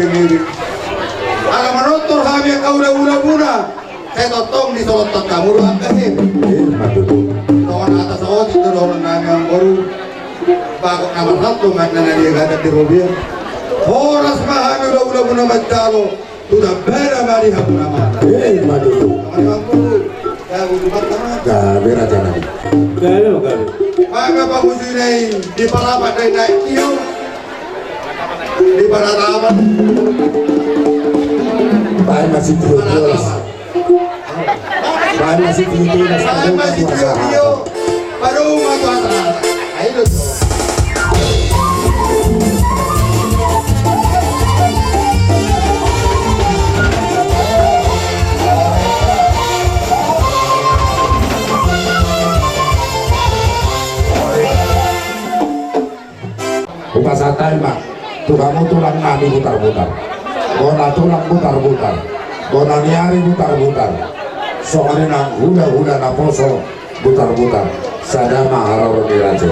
ini. Alam menonton kami yang kau udah saya totong di solotot kamu doang kasih. Kawan atas awal itu orang kami yang baru bakok nomor satu maknanya dia kata di mobil. Horas mahami udah punya macalo sudah beda mari hamu nama. Kawan kamu ya bukan mana? Gabe raja nabi. Gabe. Maka bagus ini di palapan naik kiau di Parataman. Bahan masih terus. Bahan masih tinggi. Bahan masih tinggi. Baru masuk atas. Ayo tuh. Upasatan mak, kamu tulang nami putar-putar, bona tulang putar-putar, bona niari putar-putar, soalnya nang hula-hula naposo putar-putar, sada maharau diraja.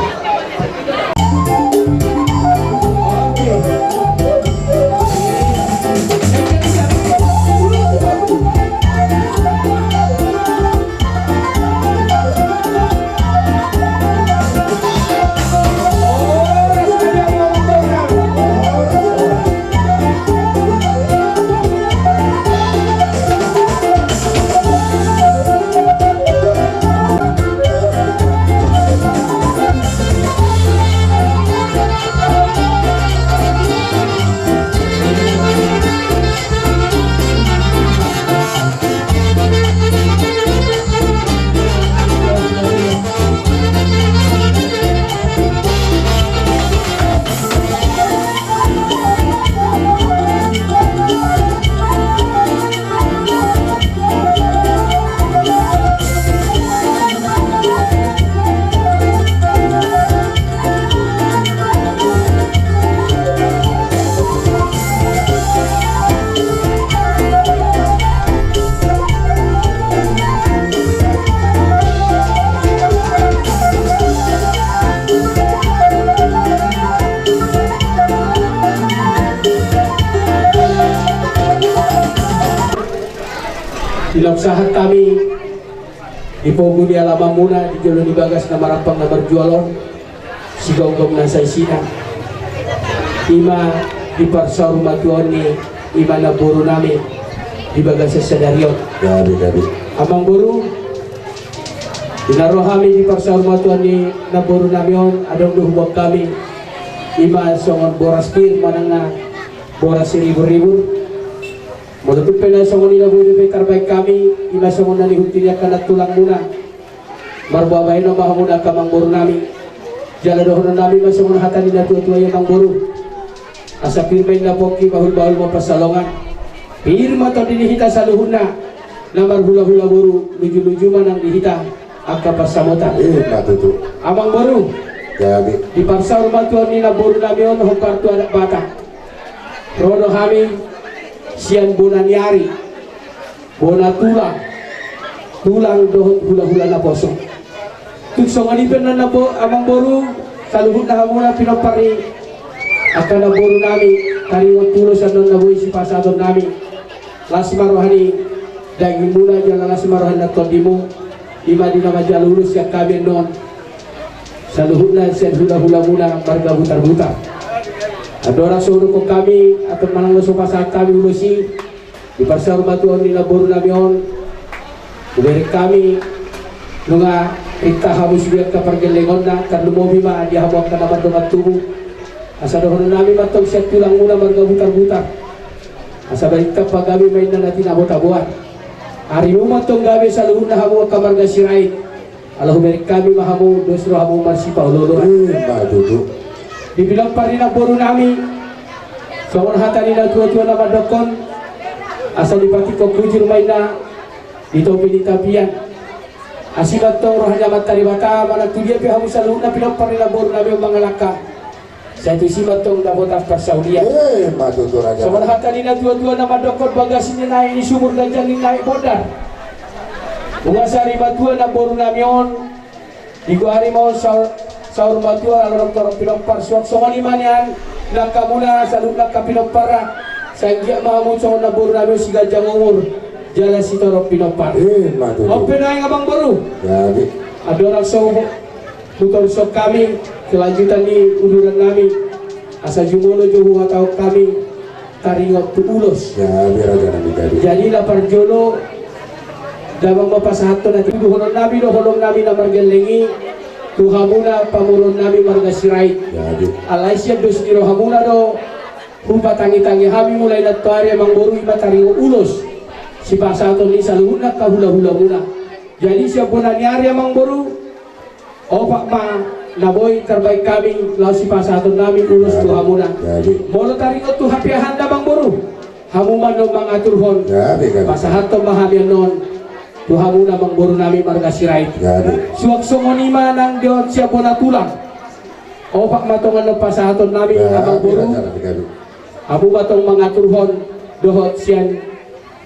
Dilaksahan kami di Pogo di Alamang muna di Jolo di Bagas na marampang na berjualon sigaw-gaw na sa isina ima di parsa rumah tuan ni ima na buru nami di Bagas sa Sadaryon Gabi. amang buru dinaroh kami di parsa rumah tuan ni na buru nami on adong duhubag kami ima songon boras pir manang na boras ribu-ribu. Mulutupin na sa nila buhay may karbay kami, ima sa muna ni Hutiliya kalat tulang muna. Marbabay na mahamuna ka mangboro nami. Jala doon na namin sa muna hatan nila tuwa yung mangboro. Asa pirmay na poki, bahul-bahul mo pasalongan. Pirma to dinihita sa luhun na marhula-hula buru, luju-luju man ang dihita, ang kapasamota. Matutu. Amang boro, Gabi. di parsa rumah tuan ni na boro namin, hukar tuan anak bata. Rono kami, sian bona niari bona tulang dohot hula-hula na poso tuksong alipen na nabo amang boru saluhut na hamuna pinopari akan na boru nami karingot tulo sa non nabuhi si pasadon nami lasmarohani daging muna dyan lasmarohan na tondimo ima di nama jalulus yang kami non saluhut na sian hula-hula muna marga butar-butar. Ada orang suruh ko kami atau manang lo pasal kami ulusi di pasar batuan nila boru namion uberi kami nunga kita habis biar ke pergelengon na kan lumobi ma dia habak ka naman domat tubuh asa dohon nami matong siat tulang muna marga butar-butar asa balik ka pagabi main na natin abot-abuan hari mo matong gabi sa luhun na hamo ka marga sirait alah uberi kami mahamu dosro hamu marsipa ulolo Matutu. dibilang parina boru nami songon hata nila tua-tua nama dokon asal dipati ko kujur maina di topi di tapian asibat to rohnya matari bata mana tudia pi hamu saluna bilang parina boru nami mangalaka saya tu sibat tong dapat aftar saudia Matutu raja. songon hata nila tua-tua nama dokon bagasinya naik di sumur dan jalan naik bodar bunga sari batua na boru nami on di gua hari mau saur batua alorong torong pilompar suak somaliman yan nakamuna salud nakapilompara Sanggia mahamud sa na boru namin si Gajang Umur Jala si Toro Pinopan Matuto. Open na yung abang boru Jadi ada orang motor sok kami kelanjutan di unduran kami asa jumolo jowo atau kami taringot tu ulos jadi raja nabi jadi. jadi lapar jolo dabang mapasahato na tibu holong nabi na margalengi tu hamuna pamurun nabi marga sirait Jadi alaisya dos diro hamuna do rupa tangi-tangi hami mulai na tuari emang boru ima taringot ulos si pasahato ni saluhuna kahula-hula muna jadi siapa nanyari emang boru opak ma naboy terbaik kami lau si pasahato namin ulos tu hamuna Jadi molo taringot tu hapiahan dabang boru hamuman no mangatur hon Jadi kan. pasahato mahamian non tu hamuna mang boru namin marga sirait Jadi suwag songonima nang diot siya na tulang opak matongan no pasahato namin abang Jadi boru raja nabi jadi. hamu matong mangatur hon dohot siyan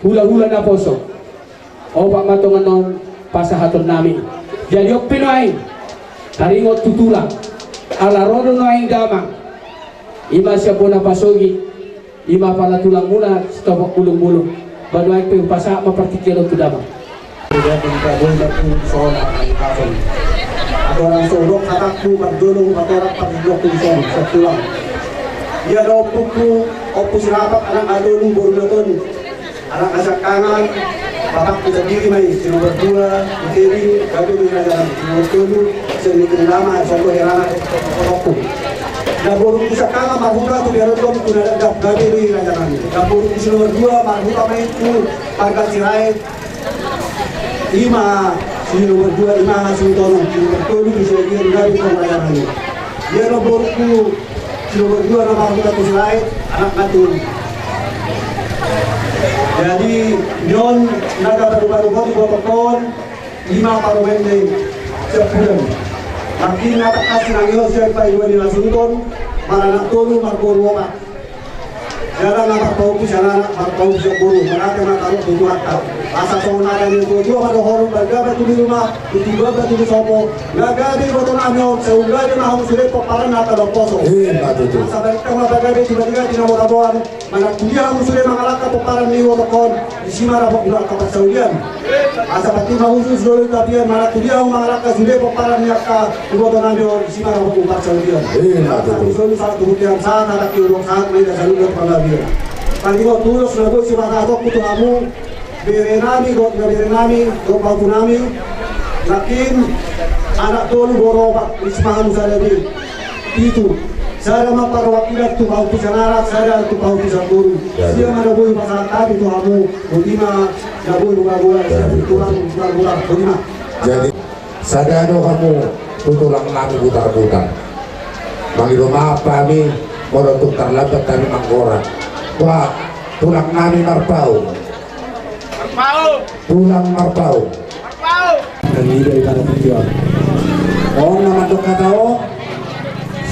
hula-hula na poso opak matongan non pasahaton namin jadi ok Pinoy taringot tutulang ala rodo no aing damang ima siya po na pasogi ima pala tulang muna stopok bulong-bulong banuay pa yung pasa mapartikilo tu damang Kemudian Prabowo dan Sohon akan dikasih. Ada orang sorok katakku berdolong atau orang pagdok kunson sa tulang. Dia daw pupu opus rapat anak adolong bornaton. Anak asak kangan bapak kita diri may sino berdua kiri gabi may najalan sino tulu sino kinama sino herana oppo. Naborong isa kangan marhuka tu biar dom kunadagap gabi may najalan. Naborong sino berdua marhuka may tu pagkat sirait lima sino berdua lima sino tono sino berdua bisa dia dari pengajaran dia nomorku sino berdua nama kita kusirait anak katun jadi nyon naga baru-baru di bawah pekon 5 paromende setiap bulan makin natak kasih nangyo siapa ibu di lasunton maranak tolu marboruwa jarang nak tahu kisah nak tahu kisah buru mana tema taruh tujuh atap asa sona dan itu juga pada horor bergabe tu di rumah itu juga tu di sopo nagabe betul anyo sehingga dia mahu sudah paparan atau doposo Matuto. sampai kita bergabe tiba-tiba di nomor abuan mana dia mahu sudah mengalahkan paparan ni wotokon di sini rabok bulan kapas saudian asa pati mahu sudah tapi mana dia mahu mengalahkan sudah paparan ni akka di wotokon anyo di sini rabok bulan saudian Matuto. Solo saat kemudian saat ada kiurong saat mereka selalu berpengalaman. Kalau kau tulus lagu si makatok kutu kamu berenami got berenami got batu nami, lakin anak tolu borobat ismahan saya di itu. Saya memperwakilan tu kau pisanarak saya tu kau pisanguru. Dia mana boleh masalah tapi tu kamu bagaimana dah boleh buka tulang buka bagaimana. Jadi sadado kamu tutulang namin putar-putar. Mangido maaf kami untuk terlambat kami manggora. Wah, tulang namin marpau. Tulang marpau. Dan ini daripada tujuan. Orang nama kata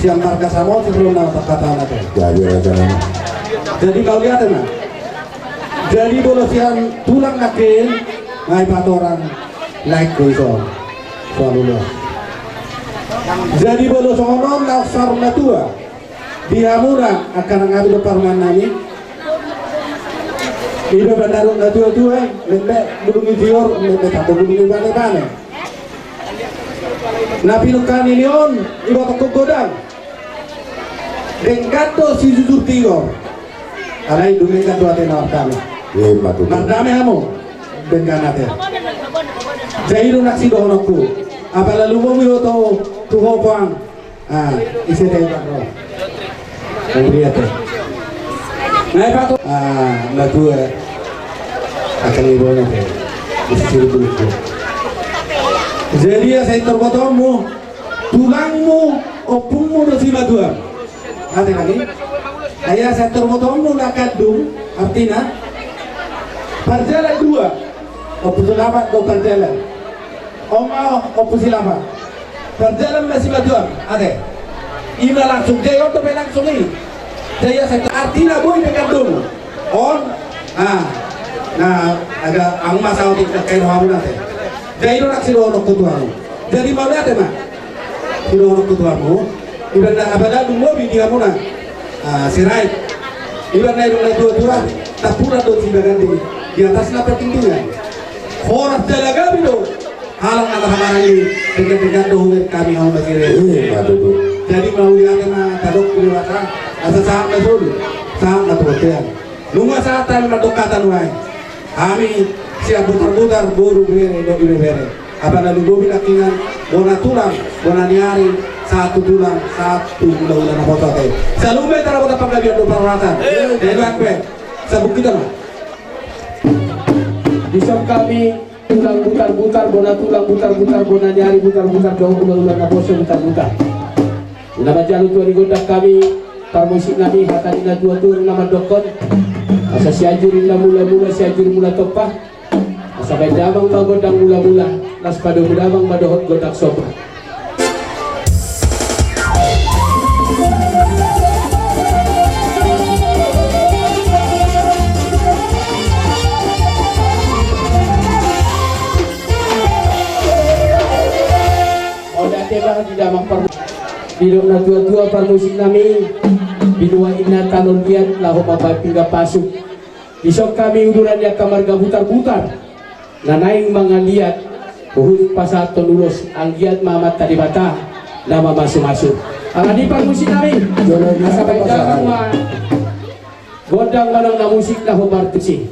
siang marga samo sebelum nama kata nanti. Jadi raja nabi. Jadi kau lihat na. Jadi bolos yang tulang nakin ngai patoran like kuiso. Soalnya. Jadi bolos orang laksar natua. Dia murah akan ngambil parman nani. Ido bandarun natua-tua, lembek bulungi dior, lembek tak bulungi bane-bane. Nabi lukan ilion, iba toko godang. Dengkato si jujur tior. Karena itu mereka dua tenor kami. Matuto. Nardame kamu, dengkanate. Jairu naksi dohonokku. Apa lalu mau miro tuho pang. Isi deh bro. Lihat ya. Nah, Pak. Natua akan ibu nanti. Isi dulu. Jadi ya saya terbotomu, tulangmu, opungmu dosi madua. Hati lagi. Ayah saya terbotomu nak kadung, artinya perjalanan dua. Opus lama kau perjalanan. Oma opus lama. Perjalanan masih madua. Ada. Ima langsung dia untuk langsung ini. Dia saya artinya boy dengan dulu. On, nah ada ang masalah kita kayak hamu nanti. Jadi nak sih orang ketuamu. Jadi mau lihat mah. Sih orang ketuamu. Ibadah abada dulu video mu na. Sirait. Iban na yung dua-dua, tapura doon si Bagandi. Di atas na pertindihan. Horas talaga bino. Halang na mahamarali, dekat-dekat doon kami ang masire. Madudut. Jadi mahuli akan na tadok pinawata. Asa saham na dulu, saham na tuwatean. Lunga sa tayo madokatan way. Kami siya butar-butar, buru bere, do bere. Apa na lugobi lakingan, bona tulang, bona niari, satu tulang, satu ulah-ulah na foto tayo. Sa lumay tara bota paglabihan do paroratan. Dahil akwe, sa bukit na. Isang kami tulang butar-butar, bona tulang butar-butar, bona nyari butar-butar, daun ulang-ulang na poso butar-butar. Nama jalu tuan digodak kami, parmusik nami hatani na dua-dua nama dokon. Asa siajurin na mula-mula, siajur mula topah. Asa bedamang magodang mula-mula, nas pada bedamang madohot godak sopa. Di damang bidok na tua-tua parmusik nami binua ina tanon liat lahu mabapinga pasuk isok kami uduran ya kamarga butar-butar na naing mga liat buhut pasaton ulos ang giat mamat tadi bata nama masuk-masuk ang adi parmusik nami asa baydang godang manang na musik lahu martusi